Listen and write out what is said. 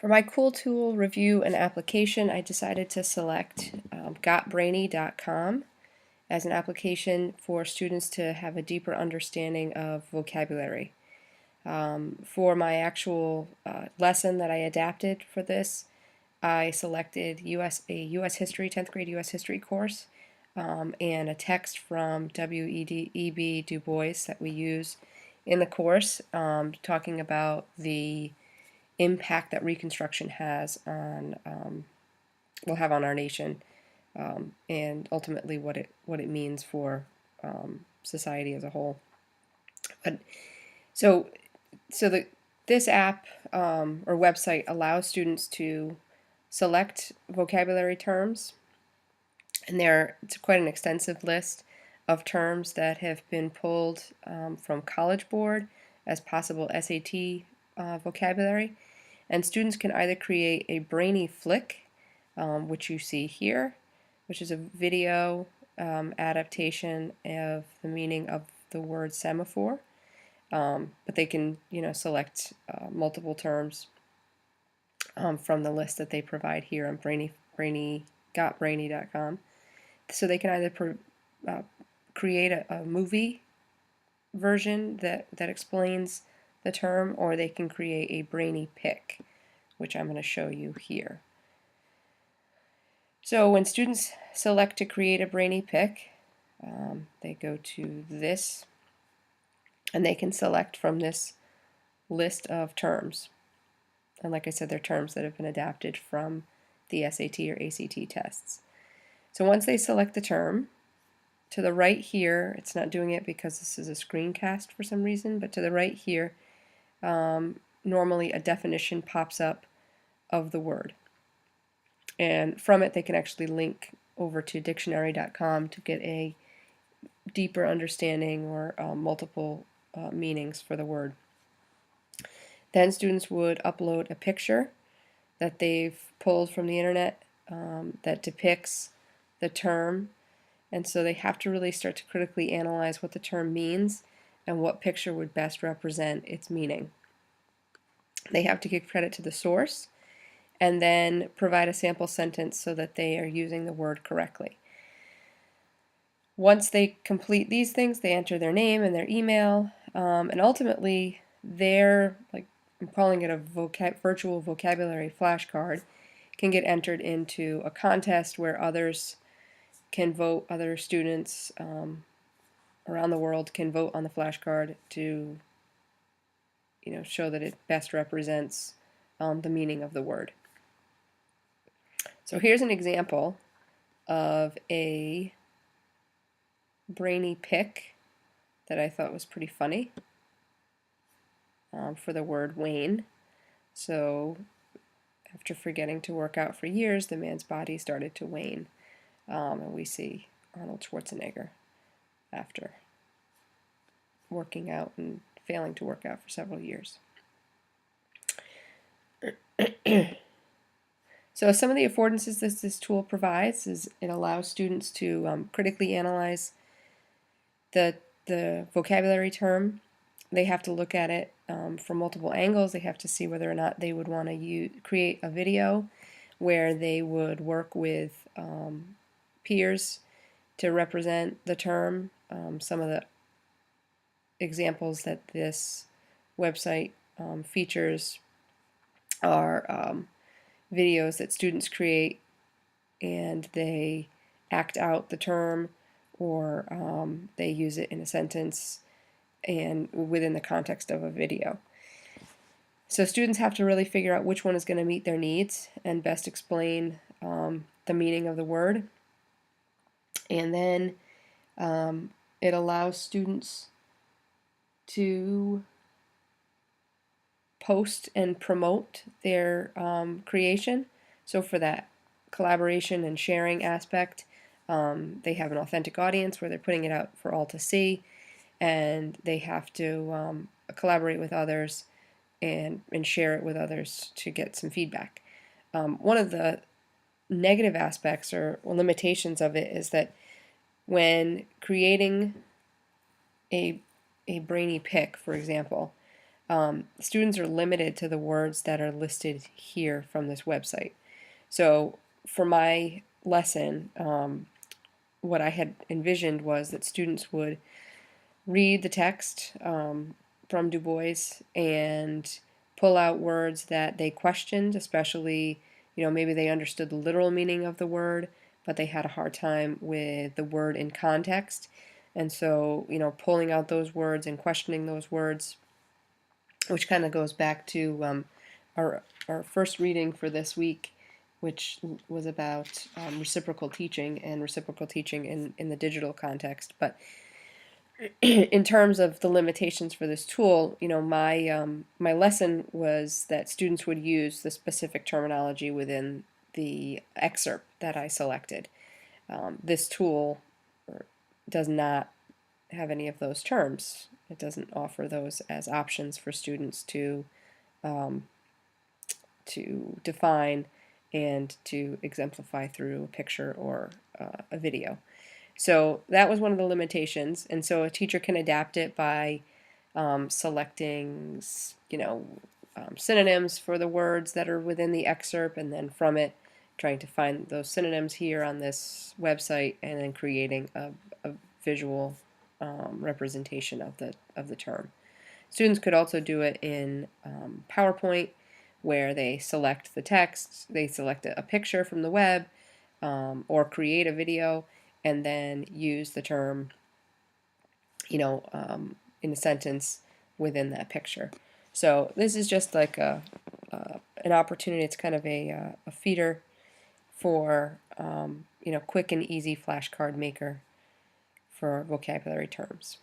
For my cool tool review and application, I decided to select Gotbrainy.com as an application for students to have a deeper understanding of vocabulary. For my actual lesson that I adapted for this, I selected a U.S. History, 10th grade U.S. History course, and a text from W.E.B. Du Bois that we use in the course, talking about the impact that Reconstruction has on will have on our nation, and ultimately what it means for society as a whole. But so this app or website allows students to select vocabulary terms, and it's quite an extensive list of terms that have been pulled from College Board as possible SAT vocabulary. And students can either create a brainy flick, which you see here, which is a video adaptation of the meaning of the word semaphore. But they can, select multiple terms from the list that they provide here on Gotbrainy.com. So they can either create a movie version that explains the term, or they can create a brainy pick, which I'm going to show you here. So when students select to create a brainy pick, they go to this, and they can select from this list of terms. And like I said, they're terms that have been adapted from the SAT or ACT tests. So once they select the term, to the right here, it's not doing it because this is a screencast for some reason, but to the right here, normally a definition pops up of the word. And from it, they can actually link over to dictionary.com to get a deeper understanding or multiple meanings for the word. Then students would upload a picture that they've pulled from the internet that depicts the term, and so they have to really start to critically analyze what the term means and what picture would best represent its meaning. They have to give credit to the source and then provide a sample sentence so that they are using the word correctly. Once they complete these things, they enter their name and their email, and ultimately I'm calling it a virtual vocabulary flashcard, can get entered into a contest where others can vote, other students around the world can vote on the flashcard to show that it best represents the meaning of the word. So here's an example of a brainy pick that I thought was pretty funny for the word Wayne. So after forgetting to work out for years, the man's body started to wane. And we see Arnold Schwarzenegger after working out and failing to work out for several years. So some of the affordances that this tool provides is it allows students to critically analyze the vocabulary term. They have to look at it from multiple angles. They have to see whether or not they would want to create a video where they would work with peers to represent the term. Some of the examples that this website features are videos that students create, and they act out the term, or they use it in a sentence and within the context of a video. So students have to really figure out which one is going to meet their needs and best explain the meaning of the word. And then it allows students to post and promote their creation. So for that collaboration and sharing aspect, they have an authentic audience where they're putting it out for all to see, and they have to collaborate with others and share it with others to get some feedback. One of the negative aspects or limitations of it is that when creating a brainy pick, for example, students are limited to the words that are listed here from this website. So for my lesson, what I had envisioned was that students would read the text from Du Bois and pull out words that they questioned, especially, maybe they understood the literal meaning of the word, but they had a hard time with the word in context. And so, pulling out those words and questioning those words, which kind of goes back to our first reading for this week, which was about reciprocal teaching and reciprocal teaching in the digital context. But in terms of the limitations for this tool, my lesson was that students would use the specific terminology within the excerpt that I selected. This tool does not have any of those terms. It doesn't offer those as options for students um, to define and to exemplify through a picture or a video. So that was one of the limitations, and so a teacher can adapt it by selecting, synonyms for the words that are within the excerpt, and then from it trying to find those synonyms here on this website, and then creating a visual representation of the term. Students could also do it in PowerPoint, where they select the text, they select a picture from the web, or create a video, and then use the term, in a sentence within that picture. So this is just like an opportunity. It's kind of a feeder for quick and easy flashcard maker for vocabulary terms.